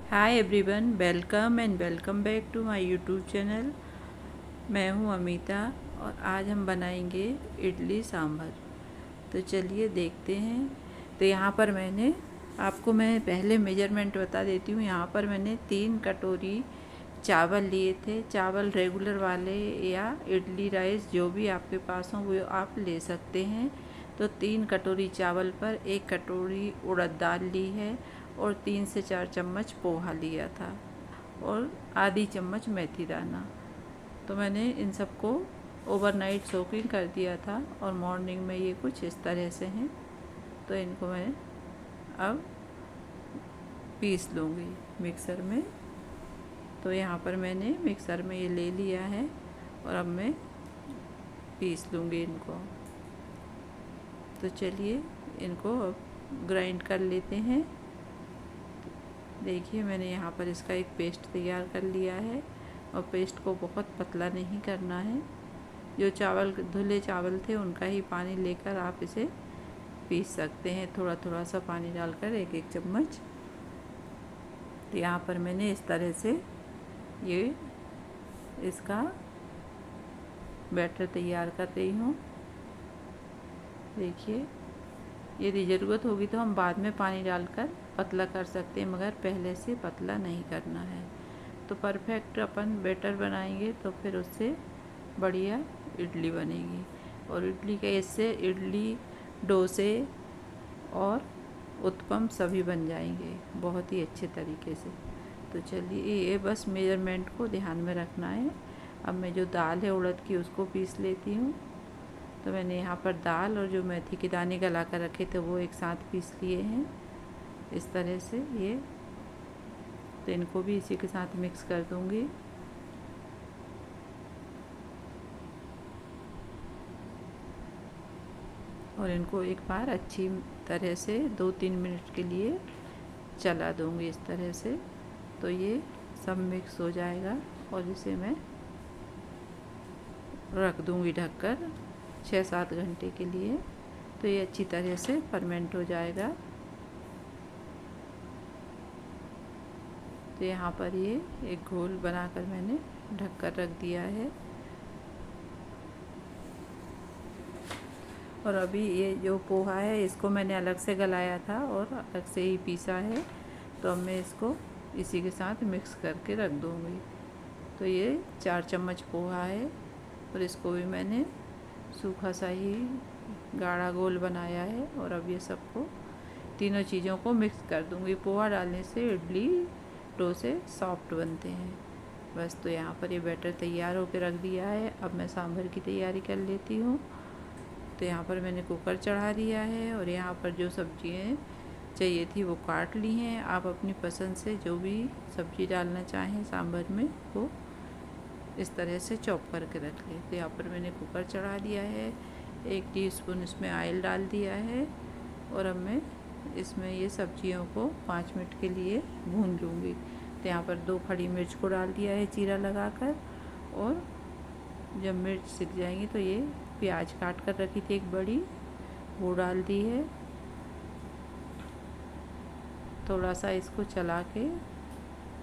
Hi everyone, welcome and welcome back to my YouTube channel. मैं हूं अमीता और आज हम बनाएंगे इडली सांभर। तो चलिए देखते हैं। तो यहाँ पर मैं पहले मेजरमेंट बता देती हूँ। यहाँ पर मैंने 3 कटोरी चावल लिए थे। चावल रेगुलर वाले या इडली राइस जो भी आपके पास हो वो आप ले सकते हैं। तो 3 कटोरी चावल पर 1 कटोरी उड़द दाल ली है और 3 से 4 चम्मच पोहा लिया था और आधी चम्मच मेथी दाना। तो मैंने इन सबको ओवरनाइट सोकिंग कर दिया था और मॉर्निंग में ये कुछ इस तरह से हैं। तो इनको मैं अब पीस लूँगी मिक्सर में। तो यहाँ पर मैंने मिक्सर में ये ले लिया है और अब मैं पीस लूँगी इनको। तो चलिए इनको अब ग्राइंड कर लेते हैं। देखिए मैंने यहाँ पर इसका एक पेस्ट तैयार कर लिया है और पेस्ट को बहुत पतला नहीं करना है। जो चावल धुले चावल थे उनका ही पानी लेकर आप इसे पीस सकते हैं, थोड़ा थोड़ा सा पानी डालकर 1-1 चम्मच। तो यहाँ पर मैंने इस तरह से ये इसका बैटर तैयार कर रही हूँ। देखिए यदि ज़रूरत होगी तो हम बाद में पानी डालकर पतला कर सकते हैं, मगर पहले से पतला नहीं करना है। तो परफेक्ट अपन बैटर बनाएंगे तो फिर उससे बढ़िया इडली बनेगी। और इडली के इससे इडली, डोसे और उत्पम सभी बन जाएंगे बहुत ही अच्छे तरीके से। तो चलिए ये बस मेजरमेंट को ध्यान में रखना है। अब मैं जो दाल है उड़द की उसको पीस लेती हूँ। तो मैंने यहाँ पर दाल और जो मेथी के दाने गला कर रखे थे वो एक साथ पीस लिए हैं इस तरह से ये। तो इनको भी इसी के साथ मिक्स कर दूँगी। और इनको एक बार अच्छी तरह से 2-3 मिनट के लिए चला दूँगी इस तरह से। तो ये सब मिक्स हो जाएगा और इसे मैं रख दूँगी ढककर 6-7 घंटे के लिए। तो ये अच्छी तरह से फर्मेंट हो जाएगा। तो यहाँ पर ये एक घोल बनाकर मैंने ढककर रख दिया है। और अभी ये जो पोहा है इसको मैंने अलग से गलाया था और अलग से ही पीसा है। तो अब मैं इसको इसी के साथ मिक्स करके रख दूँगी। तो ये 4 चम्मच पोहा है और इसको भी मैंने सूखा सा ही गाढ़ा घोल बनाया है। और अब ये सबको तीनों चीज़ों को मिक्स कर दूँगी। पोहा डालने से इडली डोसे सॉफ्ट बनते हैं बस। तो यहाँ पर ये बैटर तैयार होकर रख दिया है। अब मैं सांभर की तैयारी कर लेती हूँ। तो यहाँ पर मैंने कुकर चढ़ा दिया है और यहाँ पर जो सब्जियाँ चाहिए थी वो काट ली हैं। आप अपनी पसंद से जो भी सब्ज़ी डालना चाहें सांभर में वो इस तरह से चॉप करके रख लें। तो यहाँ पर मैंने कुकर चढ़ा दिया है, 1 टीस्पून इसमें ऑयल डाल दिया है और अब मैं इसमें ये सब्जियों को 5 मिनट के लिए भून लूँगी। तो यहाँ पर 2 खड़ी मिर्च को डाल दिया है चीरा लगाकर। और जब मिर्च सिक जाएंगी तो ये प्याज काट कर रखी थी एक बड़ी, वो डाल दी है। थोड़ा सा इसको चला के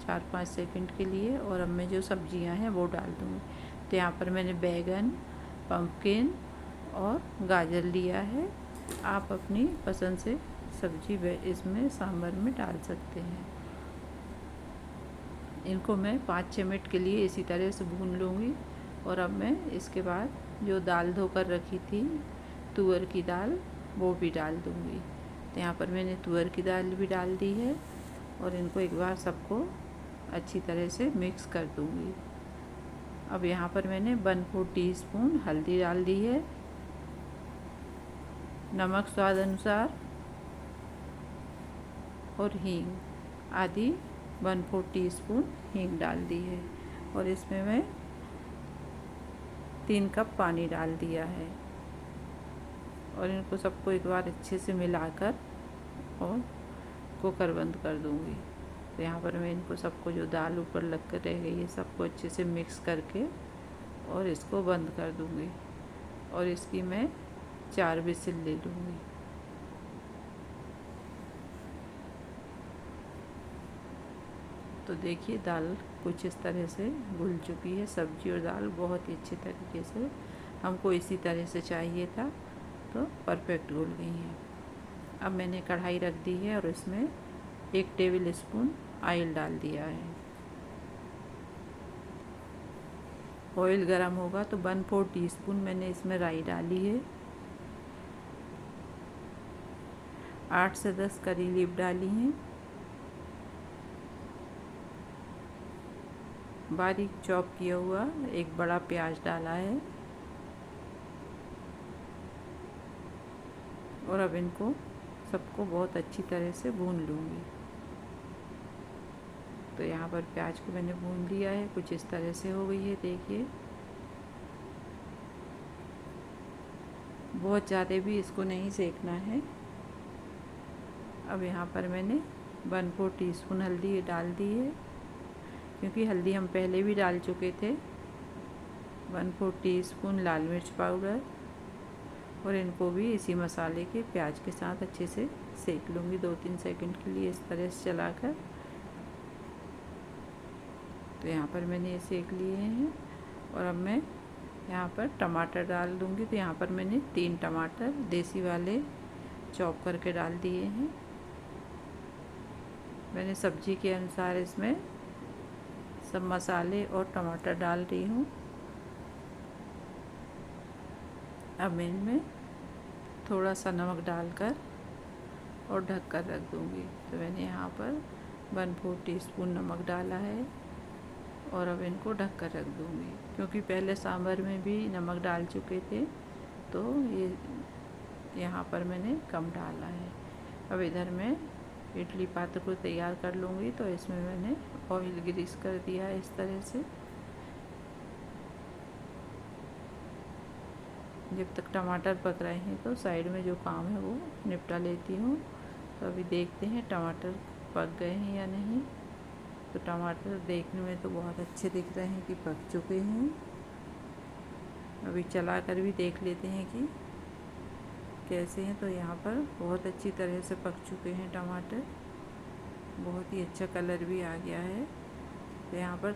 4-5 सेकंड के लिए और अब मैं जो सब्जियां हैं वो डाल दूँगी। तो यहाँ पर मैंने बैगन, पम्पकिन और गाजर लिया है। आप अपनी पसंद से सब्जी इसमें सांभर में डाल सकते हैं। इनको मैं 5-6 मिनट के लिए इसी तरह से भून लूँगी। और अब मैं इसके बाद जो दाल धोकर रखी थी तुअर की दाल वो भी डाल दूँगी। तो यहाँ पर मैंने तुअर की दाल भी डाल दी है और इनको एक बार सबको अच्छी तरह से मिक्स कर दूँगी। अब यहाँ पर मैंने 1/4 टीस्पून हल्दी डाल दी है, नमक स्वाद अनुसार और हींग आदि 1/4 टीस्पून हींग डाल दी है। और इसमें मैं 3 कप पानी डाल दिया है और इनको सबको एक बार अच्छे से मिलाकर और कुकर बंद कर दूँगी। तो यहाँ पर मैं इनको सबको जो दाल ऊपर लग कर रह गई है सबको अच्छे से मिक्स करके और इसको बंद कर दूँगी और इसकी मैं 4 विसिल ले लूँगी। तो देखिए दाल कुछ इस तरह से घुल चुकी है। सब्ज़ी और दाल बहुत ही अच्छे तरीके से, हमको इसी तरह से चाहिए था, तो परफेक्ट घुल गई है। अब मैंने कढ़ाई रख दी है और इसमें 1 टेबल स्पून ऑयल डाल दिया है। ऑयल गरम होगा तो 1/4 टीस्पून मैंने इसमें राई डाली है। 8 से 10 करी लीफ डाली हैं। बारीक चॉप किया हुआ 1 बड़ा प्याज डाला है। और अब इनको सबको बहुत अच्छी तरह से भून लूँगी। तो यहाँ पर प्याज को मैंने भून लिया है, कुछ इस तरह से हो गई है। देखिए बहुत ज़्यादा भी इसको नहीं सेकना है। अब यहाँ पर मैंने 1/4 टीस्पून हल्दी डाल दी है, क्योंकि हल्दी हम पहले भी डाल चुके थे। 1/4 टीस्पून लाल मिर्च पाउडर, और इनको भी इसी मसाले के प्याज के साथ अच्छे से सेक लूँगी 2-3 सेकंड के लिए, इस तरह से चलाकर। तो यहाँ पर मैंने ये सेक लिए हैं। और अब मैं यहाँ पर टमाटर डाल दूँगी। तो यहाँ पर मैंने 3 टमाटर देसी वाले चॉप करके डाल दिए हैं। मैंने सब्जी के अनुसार इसमें सब मसाले और टमाटर डाल रही हूँ। अब मैं इनमें थोड़ा सा नमक डालकर और ढक कर रख दूँगी। तो मैंने यहाँ पर 1/4 टीस्पून नमक डाला है और अब इनको ढक कर रख दूँगी, क्योंकि पहले सांभर में भी नमक डाल चुके थे, तो ये यहाँ पर मैंने कम डाला है। अब इधर मैं इडली पात्र को तैयार कर लूँगी। तो इसमें मैंने ऑयल ग्रीस कर दिया है इस तरह से। जब तक टमाटर पक रहे हैं तो साइड में जो काम है वो निपटा लेती हूँ। तो अभी देखते हैं टमाटर पक गए हैं या नहीं। तो टमाटर देखने में तो बहुत अच्छे दिख रहे हैं कि पक चुके हैं। अभी चला कर भी देख लेते हैं कि कैसे हैं। तो यहाँ पर बहुत अच्छी तरह से पक चुके हैं टमाटर, बहुत ही अच्छा कलर भी आ गया है। तो यहाँ पर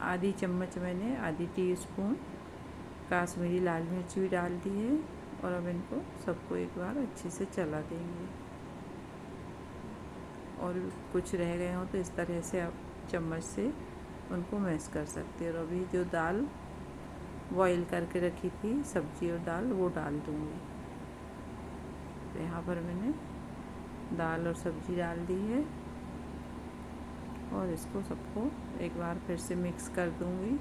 आधी चम्मच मैंने आधी टीस्पून काश्मीरी लाल मिर्च भी डाल दी है। और अब इनको सबको एक बार अच्छे से चला देंगे। और कुछ रह गए हों तो इस तरह से आप चम्मच से उनको मैश कर सकते हैं। और अभी जो दाल बॉईल करके रखी थी, सब्जी और दाल, वो डाल दूँगी। तो यहाँ पर मैंने दाल और सब्जी डाल दी है और इसको सबको एक बार फिर से मिक्स कर दूँगी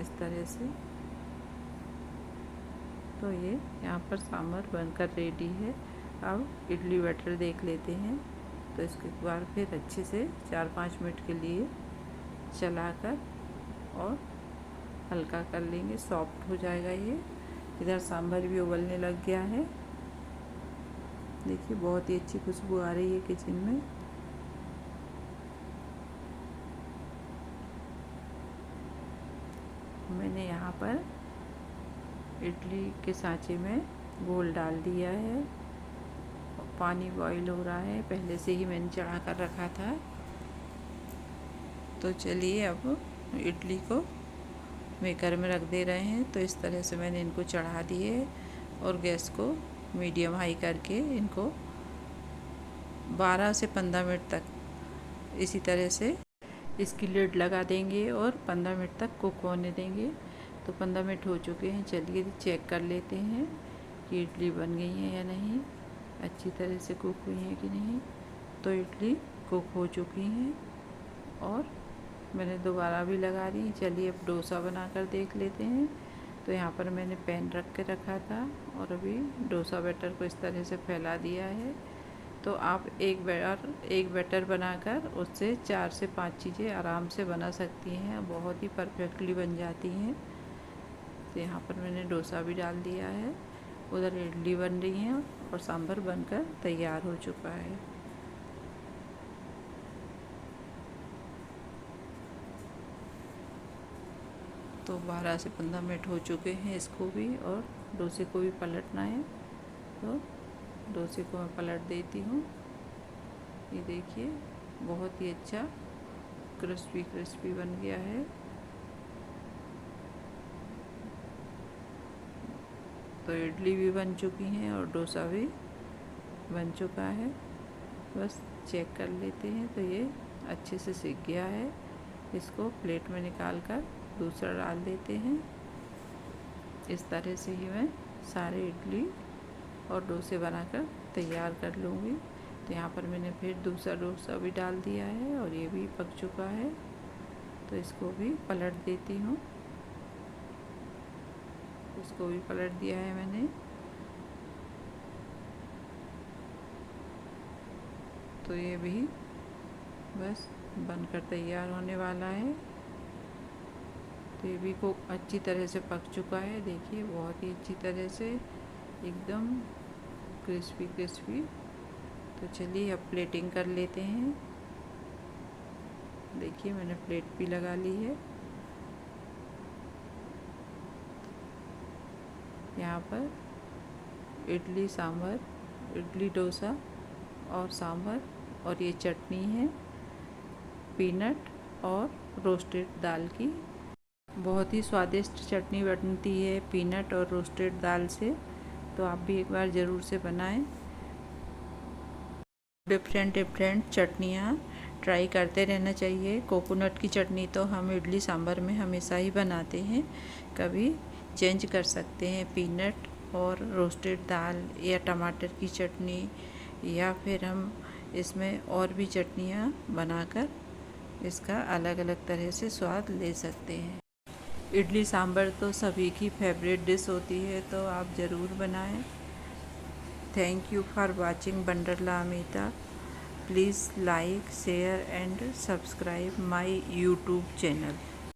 इस तरह से। तो ये यहाँ पर सांभर बनकर रेडी है। अब इडली बैटर देख लेते हैं। तो इसको एक बार फिर अच्छे से 4-5 मिनट के लिए चलाकर और हल्का कर लेंगे, सॉफ्ट हो जाएगा ये। इधर सांभर भी उबलने लग गया है। देखिए बहुत ही अच्छी खुशबू आ रही है किचन में। मैंने यहाँ पर इडली के सांचे में घोल डाल दिया है। पानी बॉईल हो रहा है, पहले से ही मैंने चढ़ा कर रखा था। तो चलिए अब इडली को मेकर में रख दे रहे हैं। तो इस तरह से मैंने इनको चढ़ा दिए और गैस को मीडियम हाई करके इनको 12 से 15 मिनट तक इसी तरह से इसकी लिड लगा देंगे और 15 मिनट तक कुक होने देंगे। तो 15 मिनट हो चुके हैं। चलिए चेक कर लेते हैं कि इडली बन गई है या नहीं, अच्छी तरह से कुक हुई है कि नहीं। तो इडली कुक हो चुकी हैं और मैंने दोबारा भी लगा दी। चलिए अब डोसा बनाकर देख लेते हैं। तो यहाँ पर मैंने पैन रख के रखा था और अभी डोसा बैटर को इस तरह से फैला दिया है। तो आप एक बैटर बनाकर उससे 4 से 5 चीज़ें आराम से बना सकती हैं, बहुत ही परफेक्टली बन जाती हैं। तो यहाँ पर मैंने डोसा भी डाल दिया है, उधर इडली बन रही है और सांभर बनकर तैयार हो चुका है। तो 12 से 15 मिनट हो चुके हैं इसको भी, और डोसे को भी पलटना है। तो डोसे को मैं पलट देती हूँ। ये देखिए बहुत ही अच्छा क्रिस्पी क्रिस्पी बन गया है। तो इडली भी बन चुकी हैं और डोसा भी बन चुका है। बस चेक कर लेते हैं। तो ये अच्छे से सीख गया है। इसको प्लेट में निकाल कर दूसरा डाल देते हैं। इस तरह से ही मैं सारे इडली और डोसे बनाकर तैयार कर लूँगी। तो यहाँ पर मैंने फिर दूसरा डोसा भी डाल दिया है और ये भी पक चुका है। तो इसको भी पलट देती हूँ। इसको भी पलट दिया है मैंने। तो ये भी बस बनकर तैयार होने वाला है। तो ये भी को अच्छी तरह से पक चुका है। देखिए बहुत ही अच्छी तरह से एकदम क्रिस्पी क्रिस्पी। तो चलिए अब प्लेटिंग कर लेते हैं। देखिए मैंने प्लेट भी लगा ली है। यहाँ पर इडली सांभर, इडली डोसा और सांभर और ये चटनी है पीनट और रोस्टेड दाल की। बहुत ही स्वादिष्ट चटनी बनती है पीनट और रोस्टेड दाल से। तो आप भी एक बार ज़रूर से बनाएं। डिफरेंट चटनियाँ ट्राई करते रहना चाहिए। कोकोनट की चटनी तो हम इडली सांभर में हमेशा ही बनाते हैं। कभी चेंज कर सकते हैं पीनट और रोस्टेड दाल या टमाटर की चटनी, या फिर हम इसमें और भी चटनियाँ बनाकर इसका अलग अलग तरह से स्वाद ले सकते हैं। इडली सांभर तो सभी की फेवरेट डिश होती है, तो आप ज़रूर बनाएं। Thank you for watching Wonderla Amita. Please like, share and subscribe my YouTube channel.